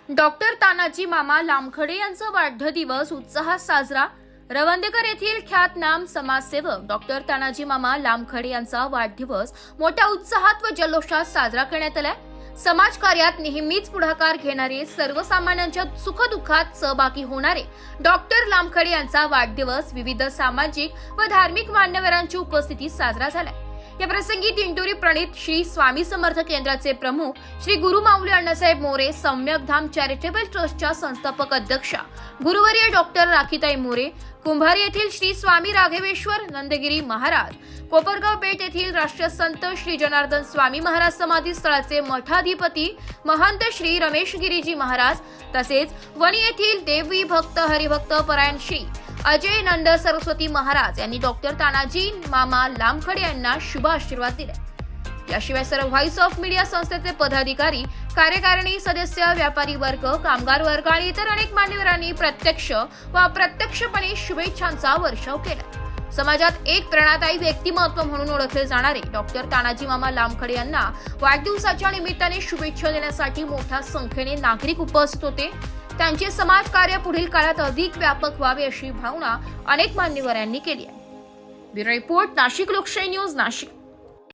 Doctor Tanaji मामा लामखडे यांचा वाढदिवस उत्साहात साजरा। रवंदेकर येथील ख्यातनाम समाजसेवक डॉक्टर तानाजी मामा लामखडे यांचा वाढदिवस मोठ्या उत्साहात व जल्लोषात साजरा करण्यात आलाय। समाजकार्यात नेहमीच पुढाकार घेणारे, सर्वसामान्यांच्या सुखदुःखात सहभागी होणारे डॉक्टर लामखडे यांचा वाढदिवस विविध सामाजिक व धार्मिक मान्यवरांची उपस्थितीत साजरा झालाय। या प्रसंगी दिंडोरी प्रणित श्री स्वामी समर्थ केंद्राचे प्रमुख श्री गुरु माऊली अण्णासाहेब मोरे, सम्यक धाम चॅरिटेबल ट्रस्टच्या संस्थापक अध्यक्षा गुरुवर्य डॉक्टर राखीताई मोरे, कुंभारी येथील श्री स्वामी राघवेश्वर नंदगिरी महाराज, कोपरगाव पेठ येथील राष्ट्रसंत श्री जनार्दन स्वामी महाराज समाधी स्थळाचे मठाधिपती महंत श्री रमेश गिरीजी महाराज, तसेच वणी येथील देवी भक्त हरिभक्त परायण श्री अजय नंद सरस्वती महाराज यांनी डॉक्टर तानाजी मामा लामखडे यांना शुभ आशीर्वाद दिले। याशिवाय सर्व व्हॉइस ऑफ मीडिया संस्थेचे पदाधिकारी, कार्यकारिणी सदस्य, व्यापारी वर्ग, कामगार वर्ग आणि इतर अनेक मान्यवरांनी प्रत्यक्ष व अप्रत्यक्षपणे शुभेच्छांचा वर्षाव केला। समाजात एक प्रेरणादायी व्यक्तिमत्व म्हणून ओळखले जाणारे डॉक्टर तानाजी मामा लामखडे यांना वाढदिवसाच्या निमित्ताने शुभेच्छा देण्यासाठी मोठ्या संख्येने नागरिक उपस्थित होते। त्यांचे समाजकार्य पुढील काळात अधिक व्यापक व्हावे अशी भावना अनेक मान्यवरांनी केली आहे। ब्युरो रिपोर्ट, नाशिक लोकशाही न्यूज, नाशिक।